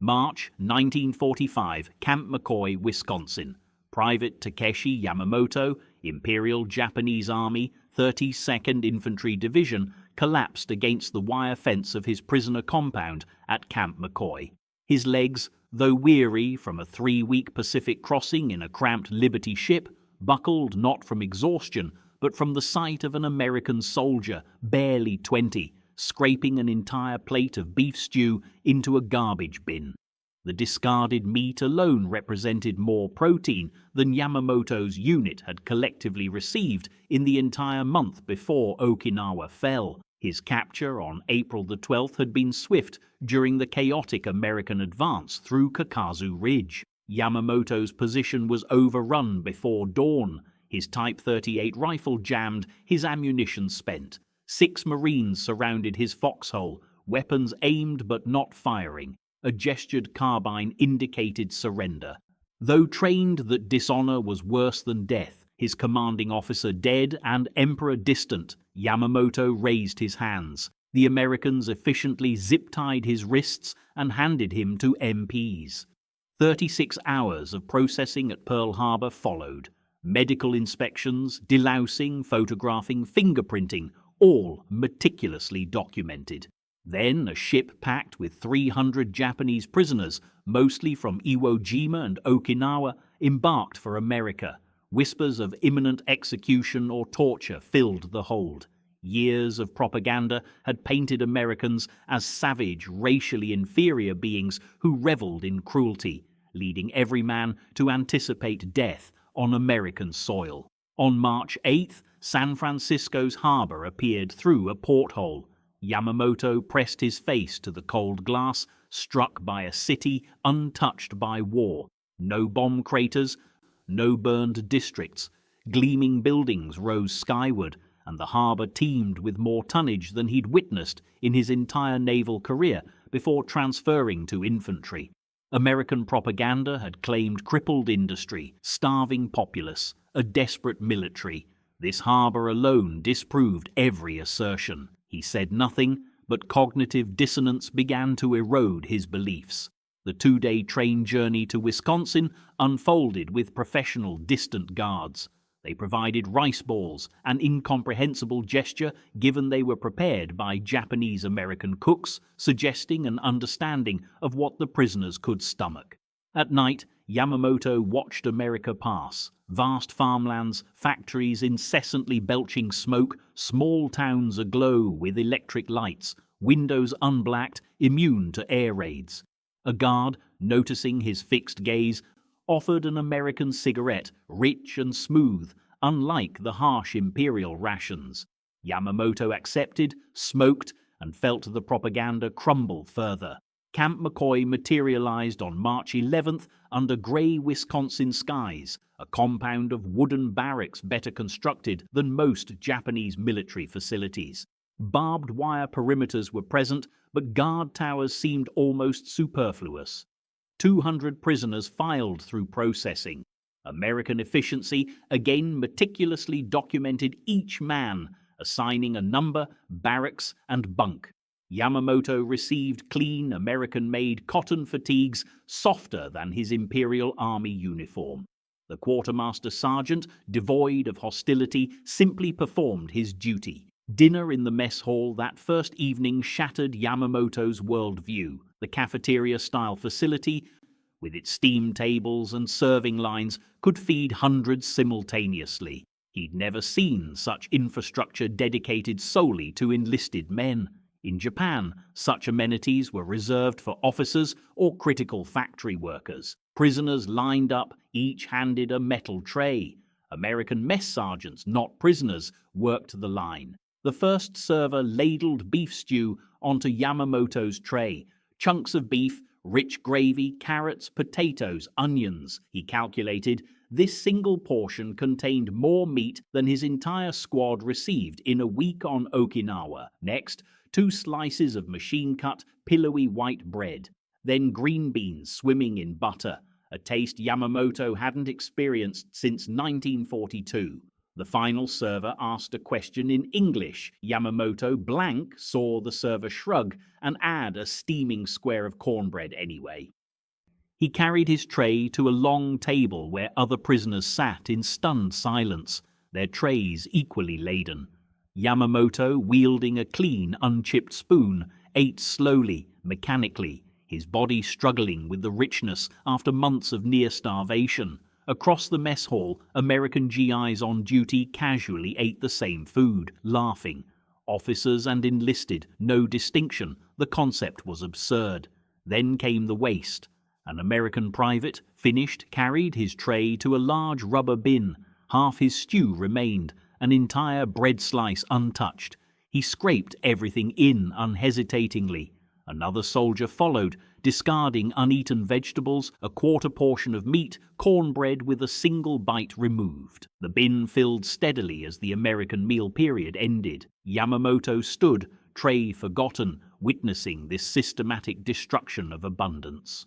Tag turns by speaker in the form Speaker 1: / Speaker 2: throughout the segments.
Speaker 1: March 1945, Camp McCoy, Wisconsin. Private Takeshi Yamamoto, Imperial Japanese Army, 32nd Infantry Division, collapsed against the wire fence of his prisoner compound at Camp McCoy. His legs, though weary from a 3-week Pacific crossing in a cramped Liberty ship, buckled not from exhaustion, but from the sight of an American soldier, barely 20, scraping an entire plate of beef stew into a garbage bin. The discarded meat alone represented more protein than Yamamoto's unit had collectively received in the entire month before Okinawa fell. His capture on April the 12th had been swift during the chaotic American advance through Kakazu Ridge. Yamamoto's position was overrun before dawn, his Type 38 rifle jammed, his ammunition spent. 6 Marines surrounded his foxhole, weapons aimed but not firing. A gestured carbine indicated surrender. Though trained that dishonor was worse than death, his commanding officer dead and Emperor distant, Yamamoto raised his hands. The Americans efficiently zip-tied his wrists and handed him to MPs. 36 hours of processing at Pearl Harbor followed. Medical inspections, delousing, photographing, fingerprinting, all meticulously documented. Then a ship packed with 300 Japanese prisoners, mostly from Iwo Jima and Okinawa, embarked for America. Whispers of imminent execution or torture filled the hold. Years of propaganda had painted Americans as savage, racially inferior beings who reveled in cruelty, leading every man to anticipate death on American soil. On March 8th, San Francisco's harbor appeared through a porthole. Yamamoto pressed his face to the cold glass, struck by a city untouched by war. No bomb craters, no burned districts. Gleaming buildings rose skyward, and the harbor teemed with more tonnage than he'd witnessed in his entire naval career before transferring to infantry. American propaganda had claimed crippled industry, starving populace, a desperate military. This harbor alone disproved every assertion. He said nothing, but cognitive dissonance began to erode his beliefs. The 2-day train journey to Wisconsin unfolded with professional distant guards. They provided rice balls, an incomprehensible gesture given they were prepared by Japanese-American cooks, suggesting an understanding of what the prisoners could stomach. At night, Yamamoto watched America pass. Vast farmlands, factories incessantly belching smoke, small towns aglow with electric lights, windows unblacked, immune to air raids. A guard, noticing his fixed gaze, offered an American cigarette, rich and smooth, unlike the harsh Imperial rations. Yamamoto accepted, smoked, and felt the propaganda crumble further. Camp McCoy materialized on March 11th under gray Wisconsin skies, a compound of wooden barracks better constructed than most Japanese military facilities. Barbed wire perimeters were present, but guard towers seemed almost superfluous. 200 prisoners filed through processing. American efficiency again meticulously documented each man, assigning a number, barracks, and bunk. Yamamoto received clean American-made cotton fatigues softer than his Imperial Army uniform. The quartermaster sergeant, devoid of hostility, simply performed his duty. Dinner in the mess hall that first evening shattered Yamamoto's worldview. The cafeteria-style facility, with its steam tables and serving lines, could feed hundreds simultaneously. He'd never seen such infrastructure dedicated solely to enlisted men. In Japan, such amenities were reserved for officers or critical factory workers. Prisoners lined up, each handed a metal tray. American mess sergeants, not prisoners, worked the line. The first server ladled beef stew onto Yamamoto's tray. Chunks of beef, rich gravy, carrots, potatoes, onions. He calculated this single portion contained more meat than his entire squad received in a week on Okinawa. Next, 2 slices of machine-cut, pillowy white bread. Then green beans swimming in butter, a taste Yamamoto hadn't experienced since 1942. The final server asked a question in English. Yamamoto blank saw the server shrug and add a steaming square of cornbread anyway. He carried his tray to a long table where other prisoners sat in stunned silence, their trays equally laden. Yamamoto, wielding a clean, unchipped spoon, ate slowly, mechanically, his body struggling with the richness after months of near starvation. Across the mess hall, American GIs on duty casually ate the same food, laughing. Officers and enlisted, no distinction. The concept was absurd. Then came the waste. An American private, finished, carried his tray to a large rubber bin. Half his stew remained, an entire bread slice untouched. He scraped everything in unhesitatingly. Another soldier followed, discarding uneaten vegetables, a quarter portion of meat, cornbread with a single bite removed. The bin filled steadily as the American meal period ended. Yamamoto stood, tray forgotten, witnessing this systematic destruction of abundance.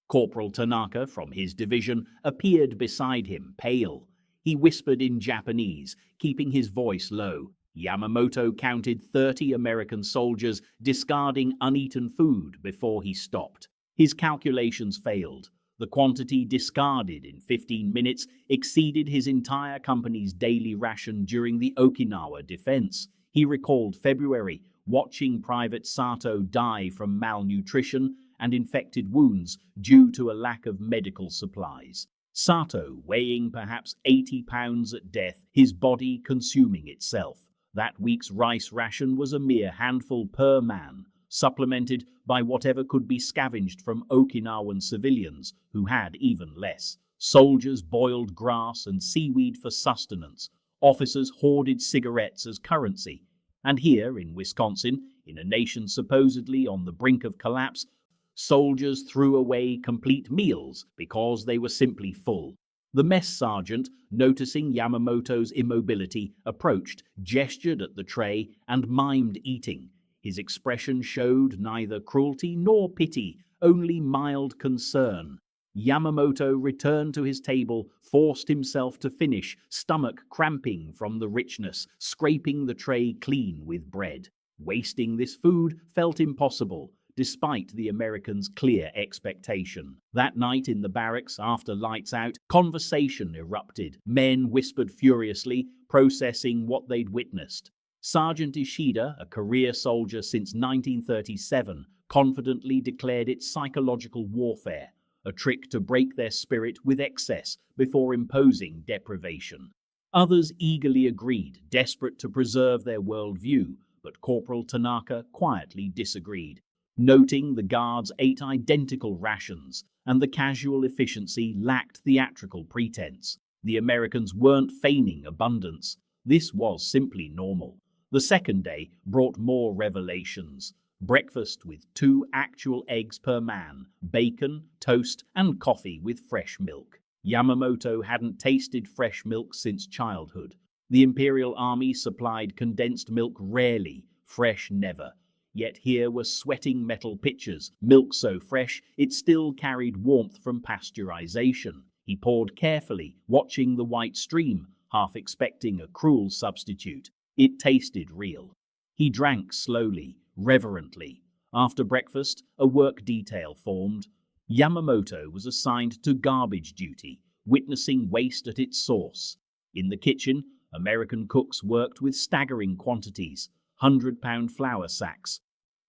Speaker 1: Corporal Tanaka from his division appeared beside him, pale. He whispered in Japanese, keeping his voice low. Yamamoto counted 30 American soldiers discarding uneaten food before he stopped. His calculations failed. The quantity discarded in 15 minutes exceeded his entire company's daily ration during the Okinawa defense. He recalled February, watching Private Sato die from malnutrition and infected wounds due to a lack of medical supplies. Sato weighing perhaps 80 pounds at death, his body consuming itself. That week's rice ration was a mere handful per man, supplemented by whatever could be scavenged from Okinawan civilians who had even less. Soldiers boiled grass and seaweed for sustenance. Officers hoarded cigarettes as currency. And here, in Wisconsin, in a nation supposedly on the brink of collapse, soldiers threw away complete meals because they were simply full. The mess sergeant, noticing Yamamoto's immobility, approached, gestured at the tray, and mimed eating. His expression showed neither cruelty nor pity, only mild concern. Yamamoto returned to his table, forced himself to finish, stomach cramping from the richness, scraping the tray clean with bread. Wasting this food felt impossible, despite the Americans' clear expectation. That night in the barracks, after lights out, conversation erupted. Men whispered furiously, processing what they'd witnessed. Sergeant Ishida, a career soldier since 1937, confidently declared it psychological warfare, a trick to break their spirit with excess before imposing deprivation. Others eagerly agreed, desperate to preserve their worldview, but Corporal Tanaka quietly disagreed. Noting the guards ate identical rations and the casual efficiency lacked theatrical pretense. The Americans weren't feigning abundance. This was simply normal. The second day brought more revelations. Breakfast with 2 actual eggs per man, bacon, toast, and coffee with fresh milk. Yamamoto hadn't tasted fresh milk since childhood. The Imperial Army supplied condensed milk rarely, fresh never. Yet here were sweating metal pitchers, milk so fresh it still carried warmth from pasteurization. He poured carefully, watching the white stream, half expecting a cruel substitute. It tasted real. He drank slowly, reverently. After breakfast, a work detail formed. Yamamoto was assigned to garbage duty, witnessing waste at its source. In the kitchen, American cooks worked with staggering quantities. 100-pound flour sacks,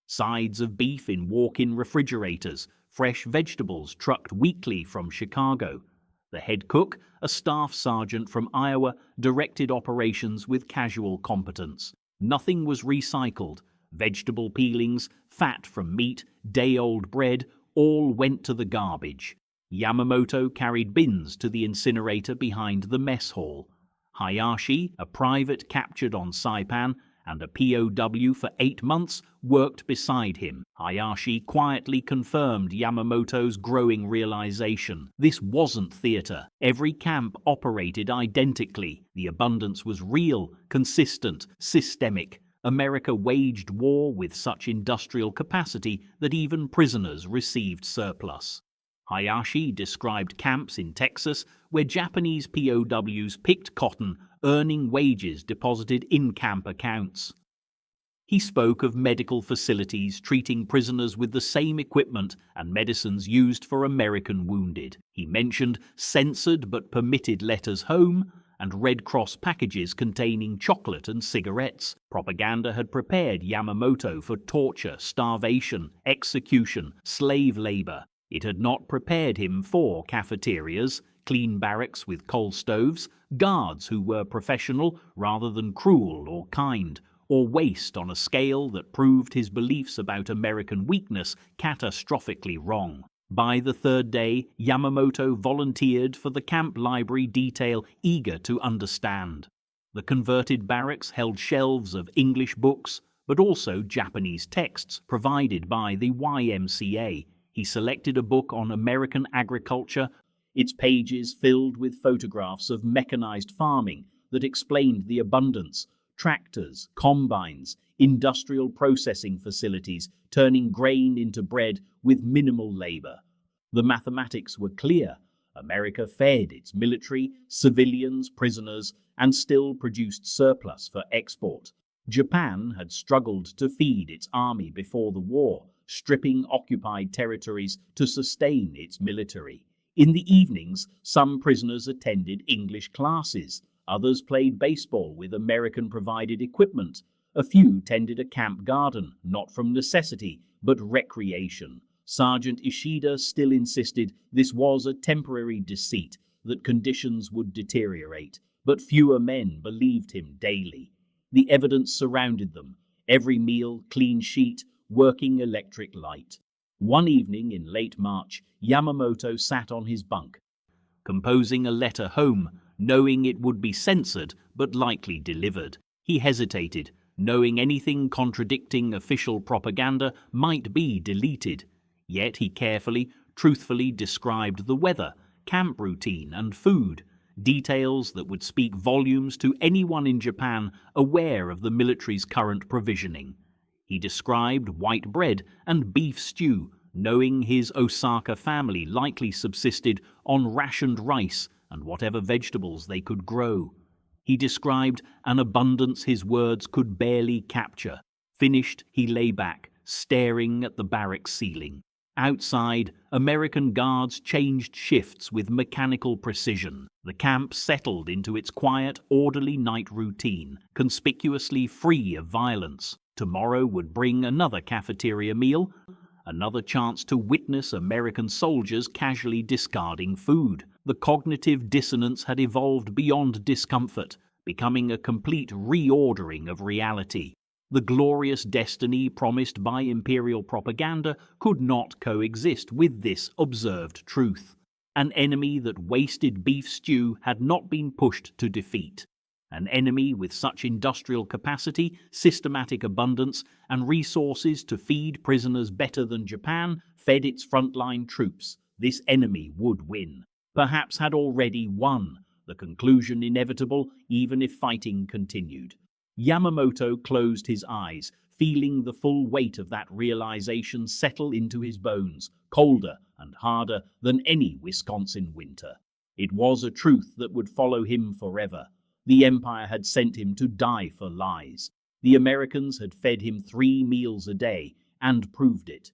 Speaker 1: sides of beef in walk-in refrigerators, fresh vegetables trucked weekly from Chicago. The head cook, a staff sergeant from Iowa, directed operations with casual competence. Nothing was recycled. Vegetable peelings, fat from meat, day-old bread, all went to the garbage. Yamamoto carried bins to the incinerator behind the mess hall. Hayashi, a private captured on Saipan, and a POW for 8 months, worked beside him. Hayashi quietly confirmed Yamamoto's growing realization. This wasn't theater. Every camp operated identically. The abundance was real, consistent, systemic. America waged war with such industrial capacity that even prisoners received surplus. Hayashi described camps in Texas where Japanese POWs picked cotton, earning wages deposited in camp accounts. He spoke of medical facilities treating prisoners with the same equipment and medicines used for American wounded. He mentioned censored but permitted letters home and Red Cross packages containing chocolate and cigarettes. Propaganda had prepared Yamamoto for torture, starvation, execution, slave labor. It had not prepared him for cafeterias, clean barracks with coal stoves, guards who were professional rather than cruel or kind, or waste on a scale that proved his beliefs about American weakness catastrophically wrong. By the third day, Yamamoto volunteered for the camp library detail, eager to understand. The converted barracks held shelves of English books, but also Japanese texts provided by the YMCA. He selected a book on American agriculture, its pages filled with photographs of mechanized farming that explained the abundance, tractors, combines, industrial processing facilities turning grain into bread with minimal labor. The mathematics were clear. America fed its military, civilians, prisoners, and still produced surplus for export. Japan had struggled to feed its army before the war, stripping occupied territories to sustain its military. In the evenings, some prisoners attended English classes. Others played baseball with American-provided equipment. A few tended a camp garden, not from necessity, but recreation. Sergeant Ishida still insisted this was a temporary deceit, that conditions would deteriorate, but fewer men believed him daily. The evidence surrounded them. Every meal, clean sheet, working electric light. One evening in late March, Yamamoto sat on his bunk, composing a letter home, knowing it would be censored but likely delivered. He hesitated, knowing anything contradicting official propaganda might be deleted. Yet he carefully, truthfully described the weather, camp routine and food, details that would speak volumes to anyone in Japan aware of the military's current provisioning. He described white bread and beef stew, knowing his Osaka family likely subsisted on rationed rice and whatever vegetables they could grow. He described an abundance his words could barely capture. Finished, he lay back, staring at the barrack ceiling. Outside, American guards changed shifts with mechanical precision. The camp settled into its quiet, orderly night routine, conspicuously free of violence. Tomorrow would bring another cafeteria meal, another chance to witness American soldiers casually discarding food. The cognitive dissonance had evolved beyond discomfort, becoming a complete reordering of reality. The glorious destiny promised by Imperial propaganda could not coexist with this observed truth. An enemy that wasted beef stew had not been pushed to defeat. An enemy with such industrial capacity, systematic abundance, and resources to feed prisoners better than Japan fed its frontline troops. This enemy would win. Perhaps had already won. The conclusion inevitable, even if fighting continued. Yamamoto closed his eyes, feeling the full weight of that realization settle into his bones, colder and harder than any Wisconsin winter. It was a truth that would follow him forever. The Empire had sent him to die for lies. The Americans had fed him 3 meals a day and proved it.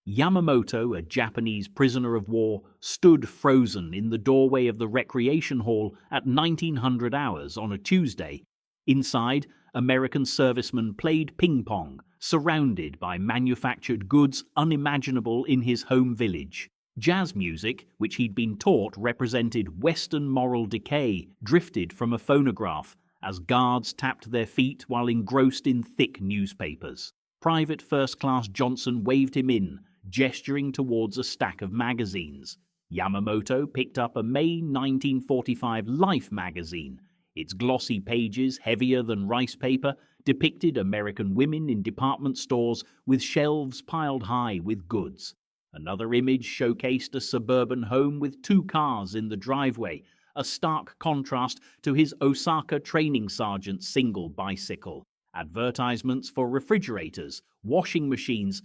Speaker 1: Yamamoto, a Japanese prisoner of war, stood frozen in the doorway of the recreation hall at 1900 hours on a Tuesday. Inside, American servicemen played ping-pong, surrounded by manufactured goods unimaginable in his home village. Jazz music, which he'd been taught represented Western moral decay, drifted from a phonograph as guards tapped their feet while engrossed in thick newspapers. Private First Class Johnson waved him in, gesturing towards a stack of magazines. Yamamoto picked up a May 1945 Life magazine. Its glossy pages, heavier than rice paper, depicted American women in department stores with shelves piled high with goods. Another image showcased a suburban home with 2 cars in the driveway, a stark contrast to his Osaka training sergeant's single bicycle. Advertisements for refrigerators, washing machines,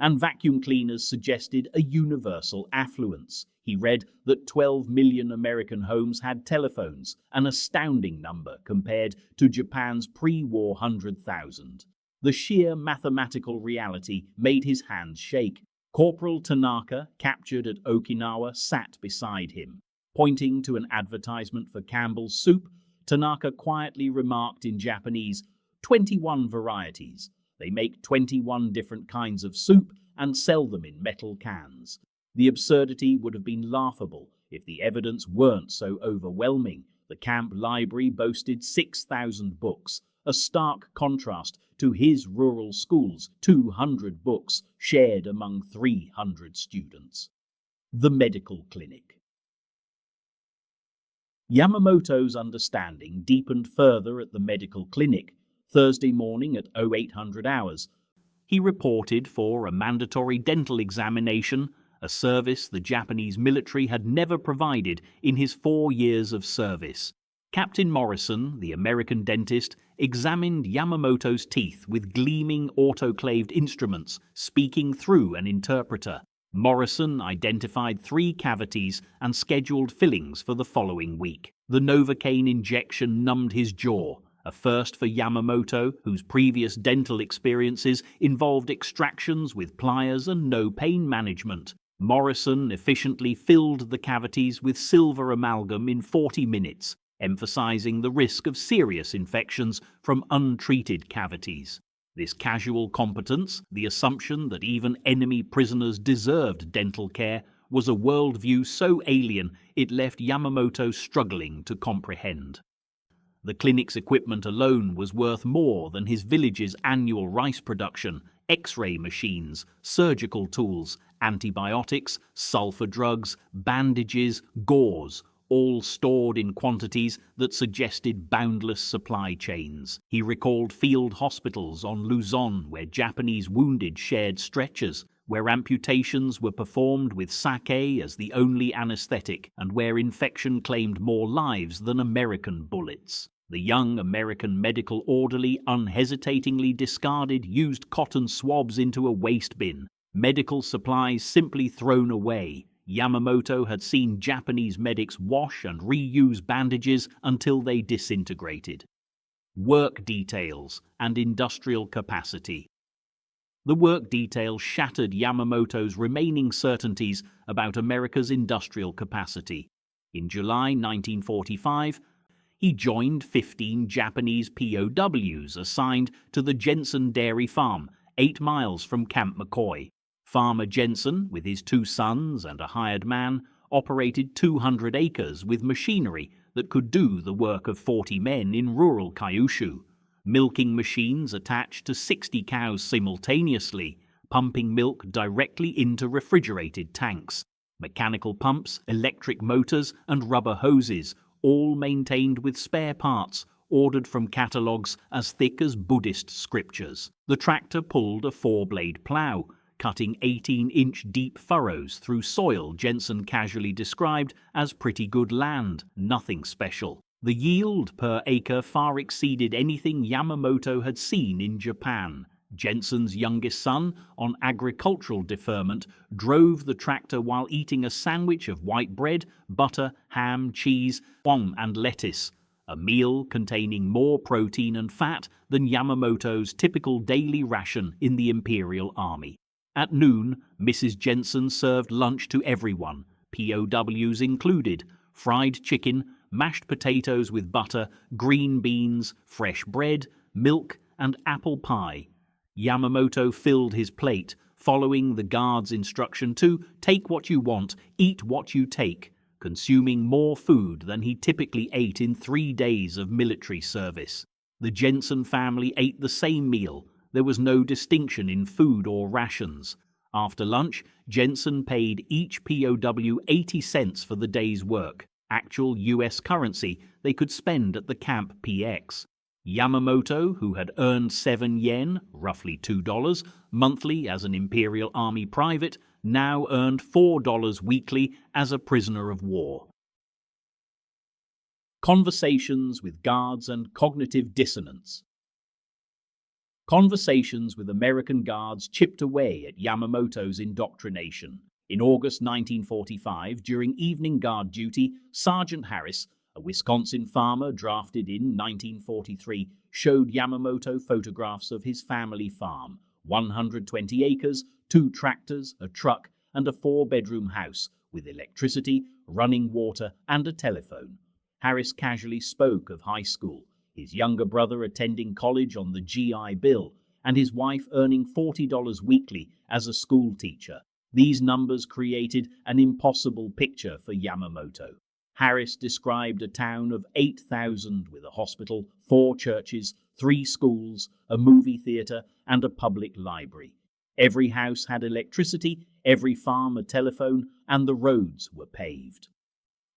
Speaker 1: and vacuum cleaners suggested a universal affluence. He read that 12 million American homes had telephones, an astounding number compared to Japan's pre-war 100,000. The sheer mathematical reality made his hands shake. Corporal Tanaka, captured at Okinawa, sat beside him. Pointing to an advertisement for Campbell's soup, Tanaka quietly remarked in Japanese, 21 varieties. They make 21 different kinds of soup and sell them in metal cans. The absurdity would have been laughable if the evidence weren't so overwhelming. The camp library boasted 6,000 books, a stark contrast to his rural school's 200 books shared among 300 students. The medical clinic. Yamamoto's understanding deepened further at the medical clinic. Thursday morning at 0800 hours, he reported for a mandatory dental examination, a service the Japanese military had never provided in his 4 years of service. Captain Morrison, the American dentist, examined Yamamoto's teeth with gleaming autoclaved instruments, speaking through an interpreter. Morrison identified 3 cavities and scheduled fillings for the following week. The Novocaine injection numbed his jaw, a first for Yamamoto, whose previous dental experiences involved extractions with pliers and no pain management. Morrison efficiently filled the cavities with silver amalgam in 40 minutes, emphasizing the risk of serious infections from untreated cavities. This casual competence, the assumption that even enemy prisoners deserved dental care, was a worldview so alien it left Yamamoto struggling to comprehend. The clinic's equipment alone was worth more than his village's annual rice production: X-ray machines, surgical tools, antibiotics, sulfur drugs, bandages, gauze, all stored in quantities that suggested boundless supply chains. He recalled field hospitals on Luzon where Japanese wounded shared stretchers, where amputations were performed with sake as the only anesthetic, and where infection claimed more lives than American bullets. The young American medical orderly unhesitatingly discarded used cotton swabs into a waste bin, medical supplies simply thrown away. Yamamoto had seen Japanese medics wash and reuse bandages until they disintegrated. Work details and industrial capacity. The work details shattered Yamamoto's remaining certainties about America's industrial capacity. In July 1945, he joined 15 Japanese POWs assigned to the Jensen Dairy Farm, 8 miles from Camp McCoy. Farmer Jensen, with his 2 sons and a hired man, operated 200 acres with machinery that could do the work of 40 men in rural Kyushu. Milking machines attached to 60 cows simultaneously, pumping milk directly into refrigerated tanks. Mechanical pumps, electric motors, and rubber hoses, all maintained with spare parts ordered from catalogues as thick as Buddhist scriptures. The tractor pulled a 4-blade plough, cutting 18-inch deep furrows through soil Jensen casually described as pretty good land, nothing special. The yield per acre far exceeded anything Yamamoto had seen in Japan. Jensen's youngest son, on agricultural deferment, drove the tractor while eating a sandwich of white bread, butter, ham, cheese, and lettuce, a meal containing more protein and fat than Yamamoto's typical daily ration in the Imperial Army. At noon, Mrs. Jensen served lunch to everyone, POWs included: fried chicken, mashed potatoes with butter, green beans, fresh bread, milk, and apple pie. Yamamoto filled his plate, following the guard's instruction to take what you want, eat what you take, consuming more food than he typically ate in 3 days of military service. The Jensen family ate the same meal. There was no distinction in food or rations. After lunch, Jensen paid each POW 80 cents for the day's work, actual US currency they could spend at the camp PX. Yamamoto, who had earned 7 yen, roughly $2, monthly as an Imperial Army private, now earned $4 weekly as a prisoner of war. Conversations with guards and cognitive dissonance. Conversations with American guards chipped away at Yamamoto's indoctrination. In August 1945, during evening guard duty, Sergeant Harris, a Wisconsin farmer drafted in 1943, showed Yamamoto photographs of his family farm, 120 acres, 2 tractors, a truck, and a 4-bedroom house with electricity, running water, and a telephone. Harris casually spoke of high school, his younger brother attending college on the GI Bill, and his wife earning $40 weekly as a school teacher. These numbers created an impossible picture for Yamamoto. Harris described a town of 8,000 with a hospital, 4 churches, 3 schools, a movie theater, and a public library. Every house had electricity, every farm a telephone, and the roads were paved.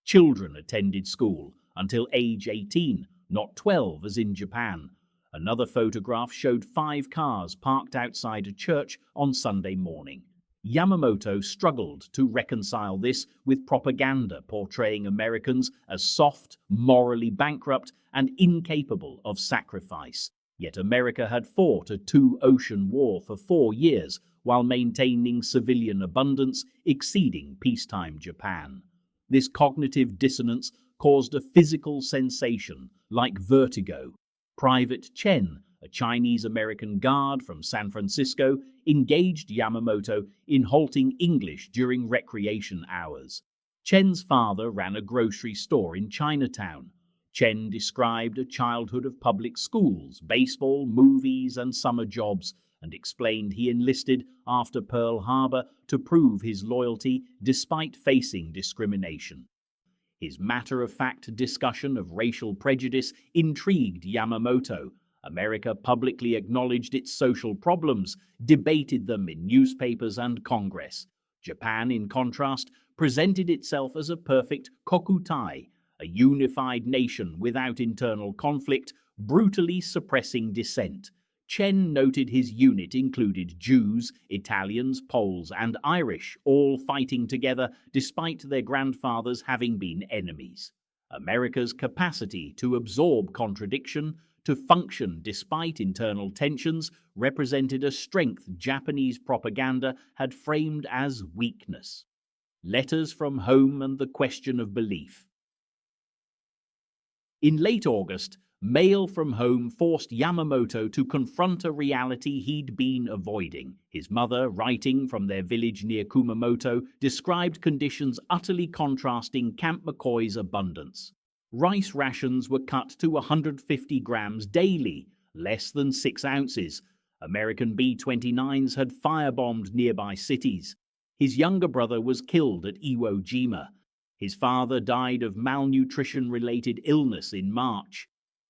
Speaker 1: Children attended school until age 18, not 12 as in Japan. Another photograph showed 5 cars parked outside a church on Sunday morning. Yamamoto struggled to reconcile this with propaganda portraying Americans as soft, morally bankrupt, and incapable of sacrifice. Yet America had fought a 2-ocean war for 4 years while maintaining civilian abundance exceeding peacetime Japan. This cognitive dissonance caused a physical sensation like vertigo. Private Chen, a Chinese-American guard from San Francisco, engaged Yamamoto in halting English during recreation hours. Chen's father ran a grocery store in Chinatown. Chen described a childhood of public schools, baseball, movies, and summer jobs, and explained he enlisted after Pearl Harbor to prove his loyalty despite facing discrimination. His matter-of-fact discussion of racial prejudice intrigued Yamamoto. America publicly acknowledged its social problems, debated them in newspapers and Congress. Japan, in contrast, presented itself as a perfect kokutai, a unified nation without internal conflict, brutally suppressing dissent. Chen noted his unit included Jews, Italians, Poles, and Irish, all fighting together despite their grandfathers having been enemies. America's capacity to absorb contradiction, to function despite internal tensions, represented a strength Japanese propaganda had framed as weakness. Letters from home and the question of belief. In late August, mail from home forced Yamamoto to confront a reality he'd been avoiding. His mother, writing from their village near Kumamoto, described conditions utterly contrasting Camp McCoy's abundance. Rice rations were cut to 150 grams daily, less than 6 ounces. American B-29s had firebombed nearby cities. His younger brother was killed at Iwo Jima. His father died of malnutrition-related illness in March.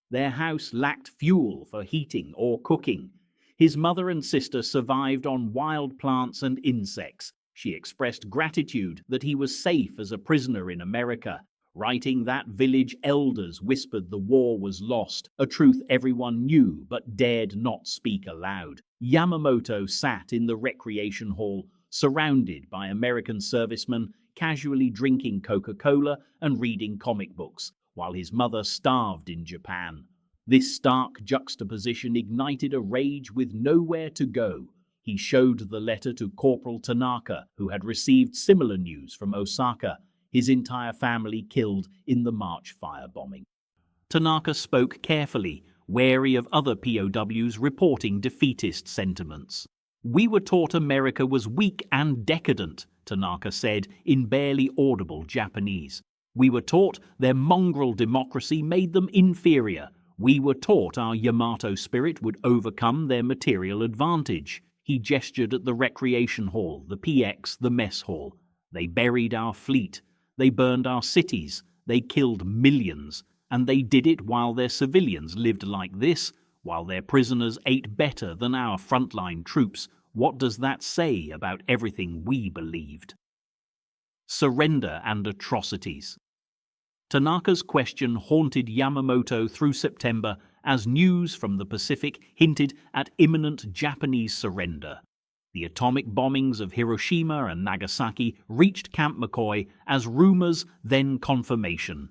Speaker 1: Their house lacked fuel for heating or cooking. His mother and sister survived on wild plants and insects. She expressed gratitude that he was safe as a prisoner in America, writing that village elders whispered the war was lost, a truth everyone knew but dared not speak aloud. Yamamoto sat in the recreation hall, surrounded by American servicemen, casually drinking Coca-Cola and reading comic books, while his mother starved in Japan. This stark juxtaposition ignited a rage with nowhere to go. He showed the letter to Corporal Tanaka, who had received similar news from Osaka, his entire family killed in the March firebombing. Tanaka spoke carefully, wary of other POWs reporting defeatist sentiments. "We were taught America was weak and decadent," Tanaka said in barely audible Japanese. "We were taught their mongrel democracy made them inferior. We were taught our Yamato spirit would overcome their material advantage." He gestured at the recreation hall, the PX, the mess hall. "They buried our fleet. They burned our cities. They killed millions. And they did it while their civilians lived like this, while their prisoners ate better than our frontline troops. What does that say about everything we believed?" Surrender and atrocities. Tanaka's question haunted Yamamoto through September as news from the Pacific hinted at imminent Japanese surrender. The atomic bombings of Hiroshima and Nagasaki reached Camp McCoy as rumors, then confirmation.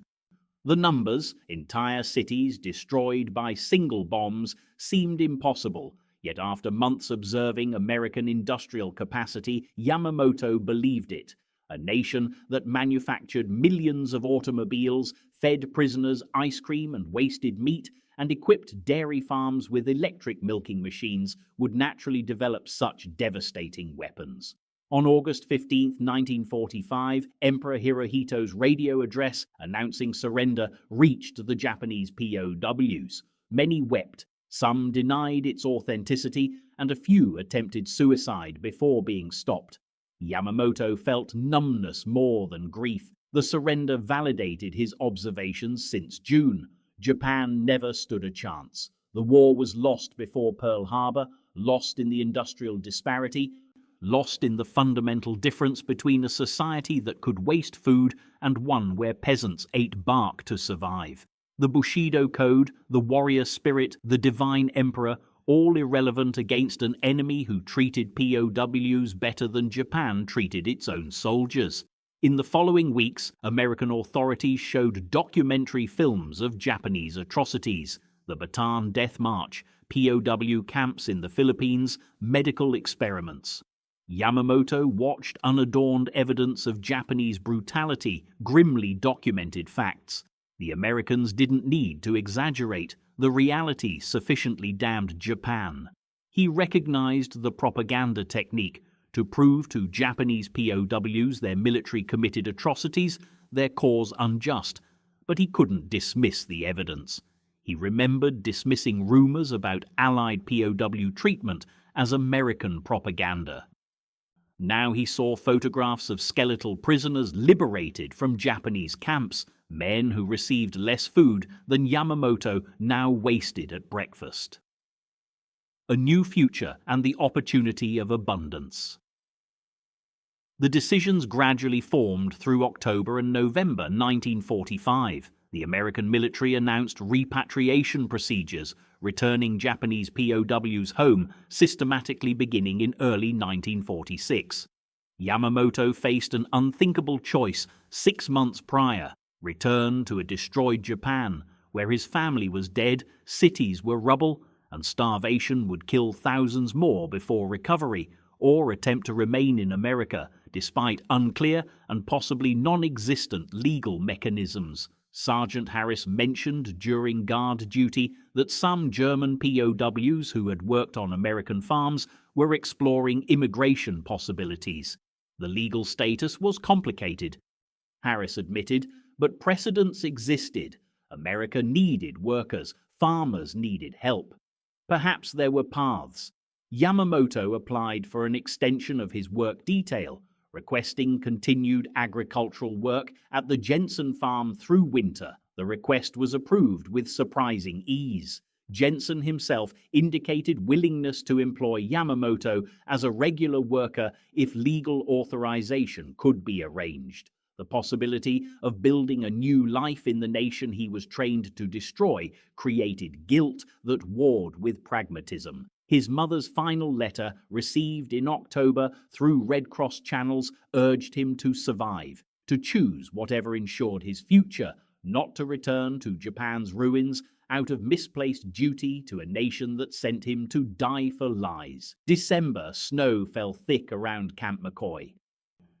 Speaker 1: The numbers, entire cities destroyed by single bombs, seemed impossible, Yet after months observing American industrial capacity, Yamamoto believed it. A nation that manufactured millions of automobiles, fed prisoners ice cream and wasted meat, and equipped dairy farms with electric milking machines would naturally develop such devastating weapons. On August 15, 1945, Emperor Hirohito's radio address announcing surrender reached the Japanese POWs. Many wept, some denied its authenticity, and a few attempted suicide before being stopped. Yamamoto felt numbness more than grief. The surrender validated his observations since June. Japan never stood a chance. The war was lost before Pearl Harbor, lost in the industrial disparity, lost in the fundamental difference between a society that could waste food and one where peasants ate bark to survive. The Bushido Code, the warrior spirit, the divine emperor, all irrelevant against an enemy who treated POWs better than Japan treated its own soldiers. In the following weeks, American authorities showed documentary films of Japanese atrocities: the Bataan Death March, POW camps in the Philippines, medical experiments. Yamamoto watched unadorned evidence of Japanese brutality, grimly documented facts. The Americans didn't need to exaggerate. The reality sufficiently damned Japan. He recognized the propaganda technique to prove to Japanese POWs their military-committed atrocities, their cause unjust. But he couldn't dismiss the evidence. He remembered dismissing rumors about Allied POW treatment as American propaganda. Now he saw photographs of skeletal prisoners liberated from Japanese camps, men who received less food than Yamamoto now wasted at breakfast. A new future and the opportunity of abundance. The decisions gradually formed through October and November 1945. The American military announced repatriation procedures, returning Japanese POWs home, systematically beginning in early 1946. Yamamoto faced an unthinkable choice 6 months prior: return to a destroyed Japan, where his family was dead, cities were rubble, and starvation would kill thousands more before recovery, or attempt to remain in America, despite unclear and possibly non-existent legal mechanisms. Sergeant Harris mentioned during guard duty that some German POWs who had worked on American farms were exploring immigration possibilities. The legal status was complicated, Harris admitted, but precedents existed. America needed workers, farmers needed help. Perhaps there were paths. Yamamoto applied for an extension of his work detail, requesting continued agricultural work at the Jensen farm through winter. The request was approved with surprising ease. Jensen himself indicated willingness to employ Yamamoto as a regular worker if legal authorization could be arranged. The possibility of building a new life in the nation he was trained to destroy created guilt that warred with pragmatism. His mother's final letter, received in October through Red Cross channels, urged him to survive, to choose whatever ensured his future, not to return to Japan's ruins out of misplaced duty to a nation that sent him to die for lies. December, snow fell thick around Camp McCoy.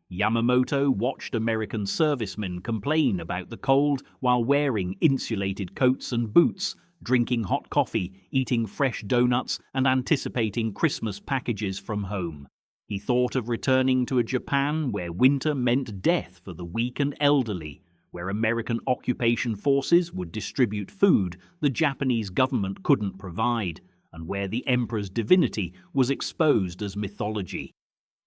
Speaker 1: Yamamoto watched American servicemen complain about the cold while wearing insulated coats and boots, drinking hot coffee, eating fresh donuts, and anticipating Christmas packages from home. He thought of returning to a Japan where winter meant death for the weak and elderly, where American occupation forces would distribute food the Japanese government couldn't provide, and where the emperor's divinity was exposed as mythology.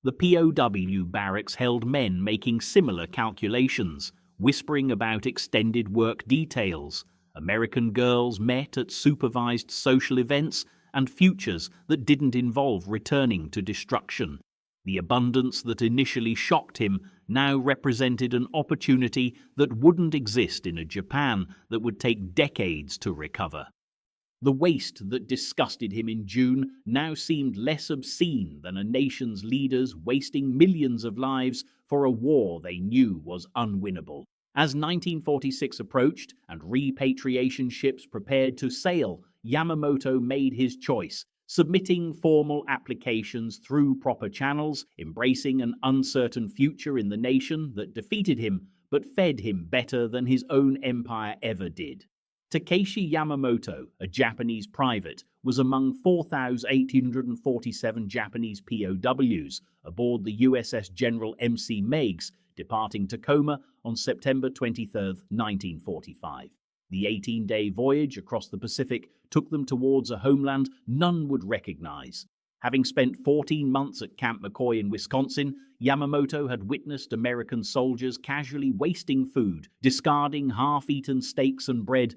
Speaker 1: The POW barracks held men making similar calculations, whispering about extended work details. American girls met at supervised social events, and futures that didn't involve returning to destruction. The abundance that initially shocked him now represented an opportunity that wouldn't exist in a Japan that would take decades to recover. The waste that disgusted him in June now seemed less obscene than a nation's leaders wasting millions of lives for a war they knew was unwinnable. As 1946 approached and repatriation ships prepared to sail, Yamamoto made his choice: submitting formal applications through proper channels, embracing an uncertain future in the nation that defeated him but fed him better than his own empire ever did. Takeshi Yamamoto, a Japanese private, was among 4,847 Japanese POWs aboard the USS General M.C. Meigs, departing Tacoma on September 23, 1945. The 18-day voyage across the Pacific took them towards a homeland none would recognize. Having spent 14 months at Camp McCoy in Wisconsin, Yamamoto had witnessed American soldiers casually wasting food, discarding half-eaten steaks and bread,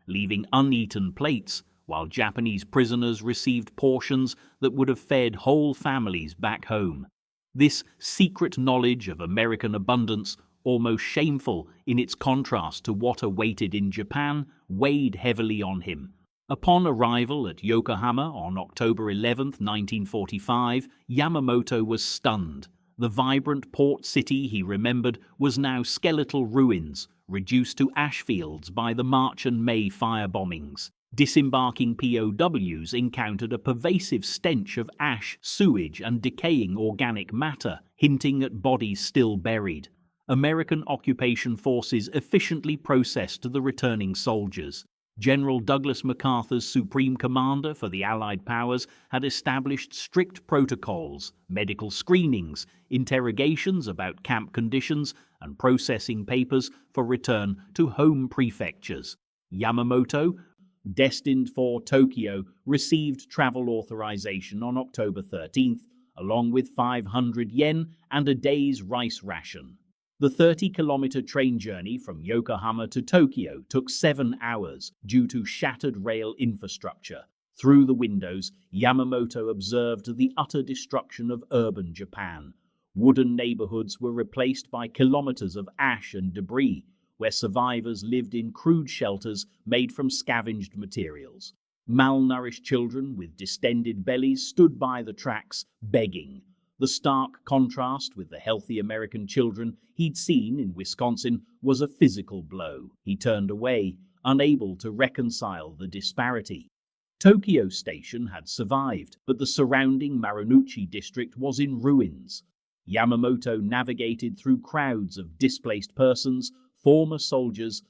Speaker 1: leaving uneaten plates, while Japanese prisoners received portions that would have fed whole families back home. This secret knowledge of American abundance, almost shameful in its contrast to what awaited in Japan, weighed heavily on him. Upon arrival at Yokohama on October 11, 1945, Yamamoto was stunned. The vibrant port city he remembered was now skeletal ruins, reduced to ash fields by the March and May firebombings. Disembarking POWs encountered a pervasive stench of ash, sewage, and decaying organic matter, hinting at bodies still buried. American occupation forces efficiently processed the returning soldiers. General Douglas MacArthur's supreme commander for the Allied powers had established strict protocols, medical screenings, interrogations about camp conditions, and processing papers for return to home prefectures. Yamamoto, destined for Tokyo, received travel authorization on October 13th, along with 500 yen and a day's rice ration. The 30-kilometer train journey from Yokohama to Tokyo took 7 hours due to shattered rail infrastructure. Through the windows, Yamamoto observed the utter destruction of urban Japan. Wooden neighborhoods were replaced by kilometers of ash and debris, where survivors lived in crude shelters made from scavenged materials. Malnourished children with distended bellies stood by the tracks, begging. The stark contrast with the healthy American children he'd seen in Wisconsin was a physical blow. He turned away, unable to reconcile the disparity. Tokyo Station had survived, but the surrounding Marunouchi district was in ruins. Yamamoto navigated through crowds of displaced persons, former soldiers,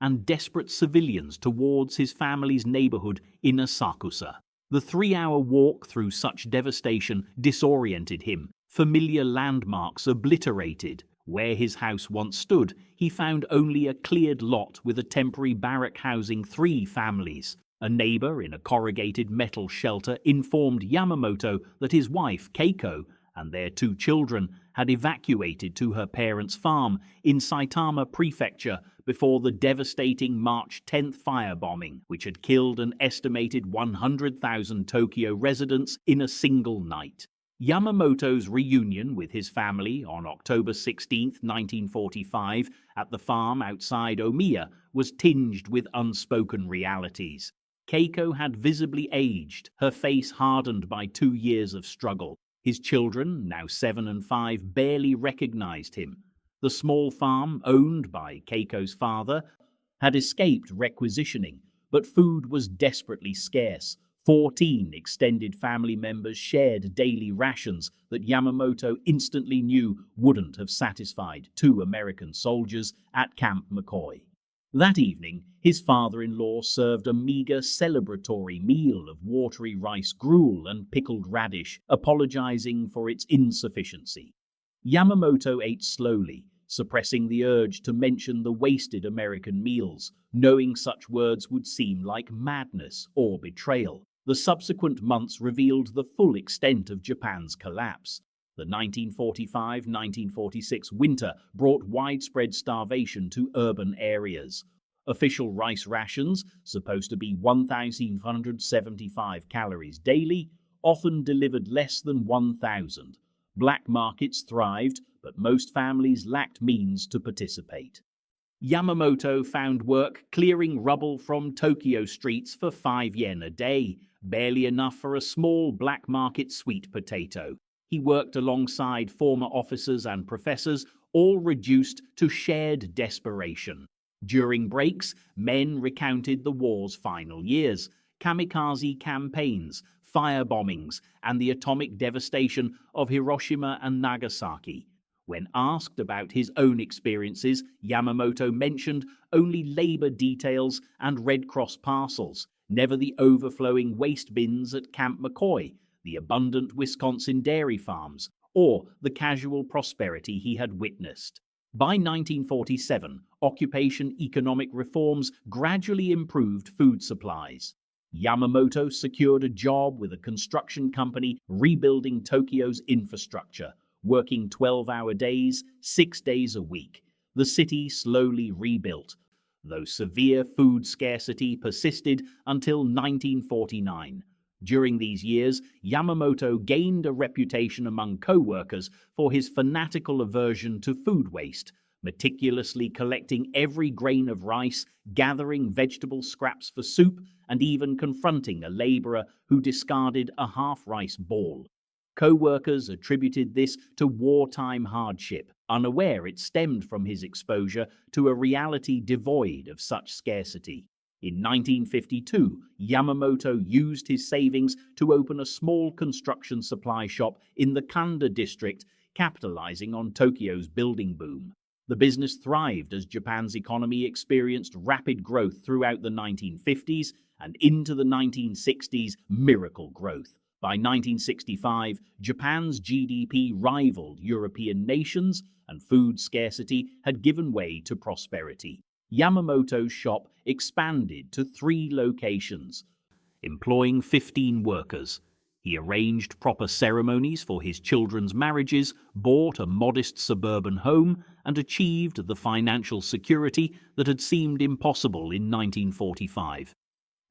Speaker 1: and desperate civilians towards his family's neighborhood in Asakusa. The 3-hour walk through such devastation disoriented him, familiar landmarks obliterated. Where his house once stood, he found only a cleared lot with a temporary barrack housing 3 families. A neighbor in a corrugated metal shelter informed Yamamoto that his wife, Keiko, and their 2 children had evacuated to her parents' farm in Saitama Prefecture before the devastating March 10th firebombing, which had killed an estimated 100,000 Tokyo residents in a single night. Yamamoto's reunion with his family on October 16, 1945, at the farm outside Omiya was tinged with unspoken realities. Keiko had visibly aged, her face hardened by 2 years of struggle. His children, now 7 and 5, barely recognized him. The small farm, owned by Keiko's father, had escaped requisitioning, but food was desperately scarce. 14 extended family members shared daily rations that Yamamoto instantly knew wouldn't have satisfied 2 American soldiers at Camp McCoy. That evening, his father-in-law served a meager celebratory meal of watery rice gruel and pickled radish, apologizing for its insufficiency. Yamamoto ate slowly, suppressing the urge to mention the wasted American meals, knowing such words would seem like madness or betrayal. The subsequent months revealed the full extent of Japan's collapse. The 1945-1946 winter brought widespread starvation to urban areas. Official rice rations, supposed to be 1,175 calories daily, often delivered less than 1,000. Black markets thrived, but most families lacked means to participate. Yamamoto found work clearing rubble from Tokyo streets for 5 yen a day, barely enough for a small black market sweet potato. He worked alongside former officers and professors, all reduced to shared desperation. During breaks, men recounted the war's final years, kamikaze campaigns, firebombings, and the atomic devastation of Hiroshima and Nagasaki. When asked about his own experiences, Yamamoto mentioned only labor details and Red Cross parcels, never the overflowing waste bins at Camp McCoy, the abundant Wisconsin dairy farms, or the casual prosperity he had witnessed. By 1947, occupation economic reforms gradually improved food supplies. Yamamoto secured a job with a construction company rebuilding Tokyo's infrastructure, working 12-hour days, 6 days a week. The city slowly rebuilt, though severe food scarcity persisted until 1949. During these years, Yamamoto gained a reputation among co-workers for his fanatical aversion to food waste, meticulously collecting every grain of rice, gathering vegetable scraps for soup, and even confronting a laborer who discarded a half-rice ball. Co-workers attributed this to wartime hardship, unaware it stemmed from his exposure to a reality devoid of such scarcity. In 1952, Yamamoto used his savings to open a small construction supply shop in the Kanda district, capitalizing on Tokyo's building boom. The business thrived as Japan's economy experienced rapid growth throughout the 1950s and into the 1960s, miracle growth. By 1965, Japan's GDP rivaled European nations, and food scarcity had given way to prosperity. Yamamoto's shop expanded to 3 locations, employing 15 workers. He arranged proper ceremonies for his children's marriages, bought a modest suburban home, and achieved the financial security that had seemed impossible in 1945.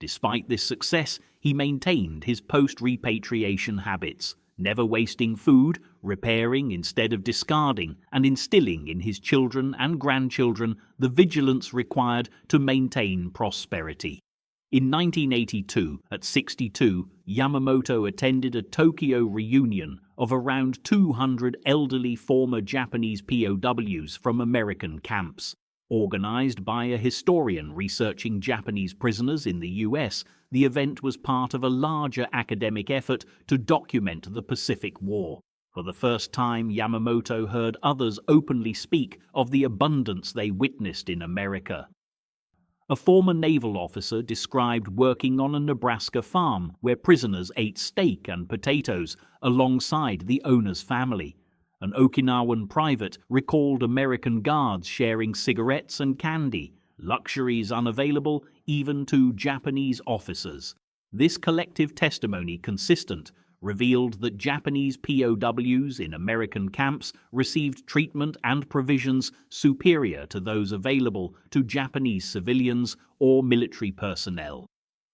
Speaker 1: Despite this success, he maintained his post-repatriation habits, never wasting food, repairing instead of discarding, and instilling in his children and grandchildren the vigilance required to maintain prosperity. In 1982, at 62, Yamamoto attended a Tokyo reunion of around 200 elderly former Japanese POWs from American camps. Organized by a historian researching Japanese prisoners in the US, the event was part of a larger academic effort to document the Pacific War. For the first time, Yamamoto heard others openly speak of the abundance they witnessed in America. A former naval officer described working on a Nebraska farm where prisoners ate steak and potatoes alongside the owner's family. An Okinawan private recalled American guards sharing cigarettes and candy, luxuries unavailable even to Japanese officers. This collective testimony consistent revealed that Japanese POWs in American camps received treatment and provisions superior to those available to Japanese civilians or military personnel.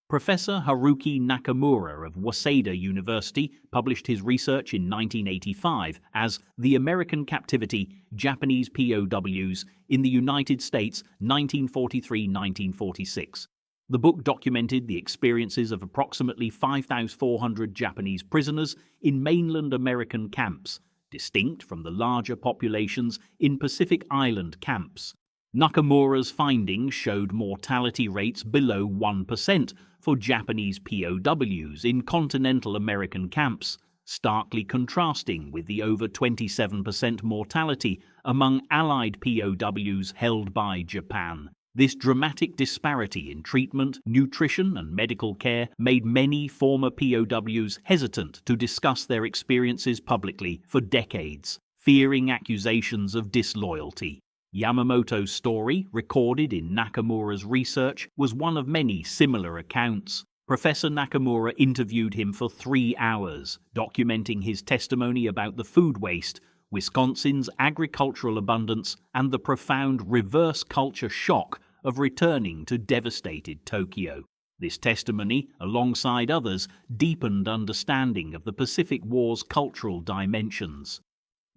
Speaker 1: Professor Haruki Nakamura of Waseda University published his research in 1985 as The American Captivity, Japanese POWs in the United States 1943-1946. The book documented the experiences of approximately 5,400 Japanese prisoners in mainland American camps, distinct from the larger populations in Pacific Island camps. Nakamura's findings showed mortality rates below 1% for Japanese POWs in continental American camps, starkly contrasting with the over 27% mortality among Allied POWs held by Japan. This dramatic disparity in treatment, nutrition, and medical care made many former POWs hesitant to discuss their experiences publicly for decades, fearing accusations of disloyalty. Yamamoto's story, recorded in Nakamura's research, was one of many similar accounts. Professor Nakamura interviewed him for 3 hours, documenting his testimony about the food waste, Wisconsin's agricultural abundance, and the profound reverse culture shock of returning to devastated Tokyo. This testimony, alongside others, deepened understanding of the Pacific War's cultural dimensions.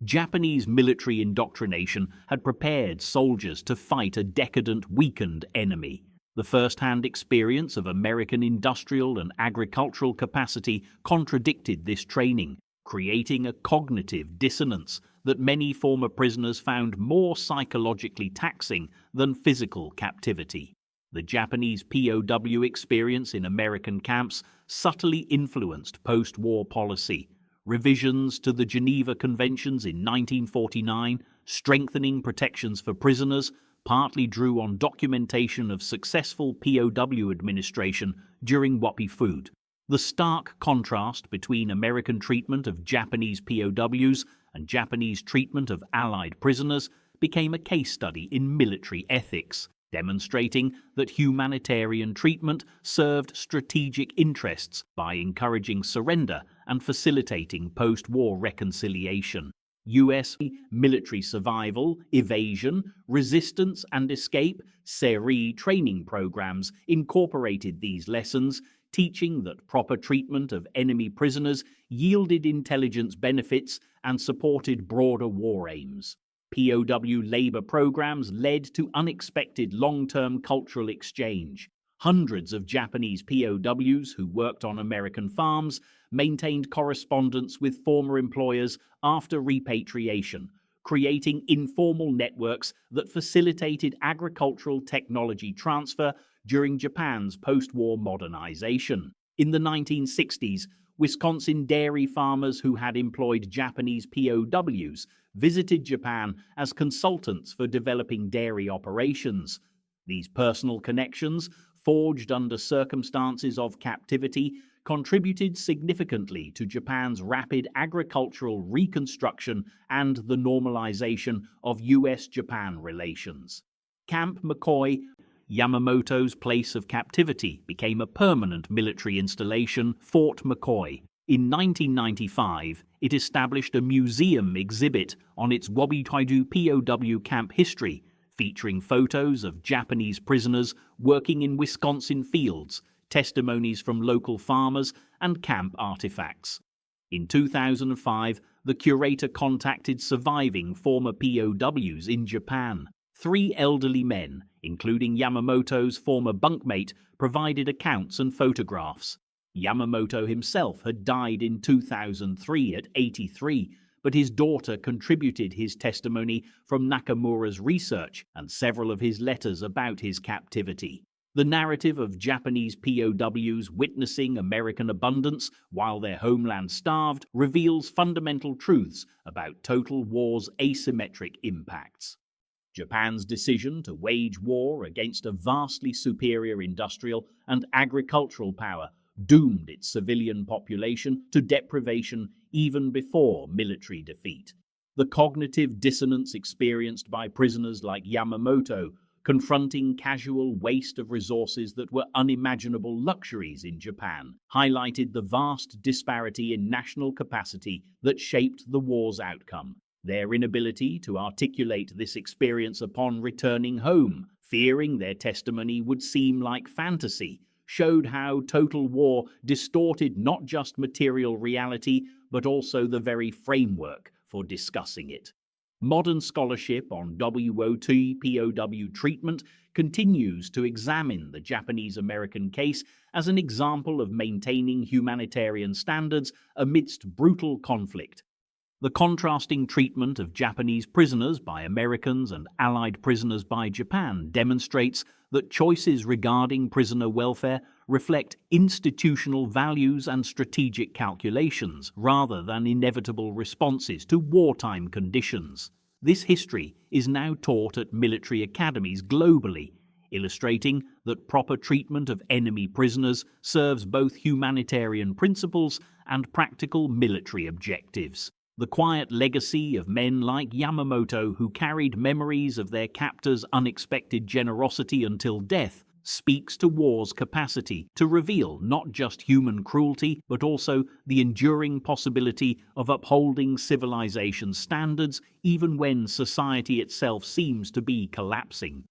Speaker 1: Japanese military indoctrination had prepared soldiers to fight a decadent, weakened enemy. The first-hand experience of American industrial and agricultural capacity contradicted this training, creating a cognitive dissonance that many former prisoners found more psychologically taxing than physical captivity. The Japanese POW experience in American camps subtly influenced post-war policy. Revisions to the Geneva Conventions in 1949, strengthening protections for prisoners, partly drew on documentation of successful POW administration during Whoppie Food. The stark contrast between American treatment of Japanese POWs and Japanese treatment of Allied prisoners became a case study in military ethics, demonstrating that humanitarian treatment served strategic interests by encouraging surrender and facilitating post-war reconciliation. U.S. military survival, evasion, resistance and escape SERE training programs incorporated these lessons, teaching that proper treatment of enemy prisoners yielded intelligence benefits and supported broader war aims. POW labor programs led to unexpected long-term cultural exchange. Hundreds of Japanese POWs who worked on American farms maintained correspondence with former employers after repatriation, creating informal networks that facilitated agricultural technology transfer during Japan's post-war modernization. In the 1960s, Wisconsin dairy farmers who had employed Japanese POWs visited Japan as consultants for developing dairy operations. These personal connections, forged under circumstances of captivity, contributed significantly to Japan's rapid agricultural reconstruction and the normalization of U.S.-Japan relations. Camp McCoy, Yamamoto's place of captivity, became a permanent military installation, Fort McCoy. In 1995, it established a museum exhibit on its Wobitaidu POW camp history, featuring photos of Japanese prisoners working in Wisconsin fields, testimonies from local farmers, and camp artifacts. In 2005, the curator contacted surviving former POWs in Japan. 3 elderly men, including Yamamoto's former bunkmate, provided accounts and photographs. Yamamoto himself had died in 2003 at 83, but his daughter contributed his testimony from Nakamura's research and several of his letters about his captivity. The narrative of Japanese POWs witnessing American abundance while their homeland starved reveals fundamental truths about total war's asymmetric impacts. Japan's decision to wage war against a vastly superior industrial and agricultural power doomed its civilian population to deprivation even before military defeat. The cognitive dissonance experienced by prisoners like Yamamoto, confronting casual waste of resources that were unimaginable luxuries in Japan, highlighted the vast disparity in national capacity that shaped the war's outcome. Their inability to articulate this experience upon returning home, fearing their testimony would seem like fantasy, showed how total war distorted not just material reality, but also the very framework for discussing it. Modern scholarship on WOT POW treatment continues to examine the Japanese-American case as an example of maintaining humanitarian standards amidst brutal conflict. The contrasting treatment of Japanese prisoners by Americans and Allied prisoners by Japan demonstrates that choices regarding prisoner welfare reflect institutional values and strategic calculations rather than inevitable responses to wartime conditions. This history is now taught at military academies globally, illustrating that proper treatment of enemy prisoners serves both humanitarian principles and practical military objectives. The quiet legacy of men like Yamamoto, who carried memories of their captors' unexpected generosity until death, speaks to war's capacity to reveal not just human cruelty, but also the enduring possibility of upholding civilization standards even when society itself seems to be collapsing.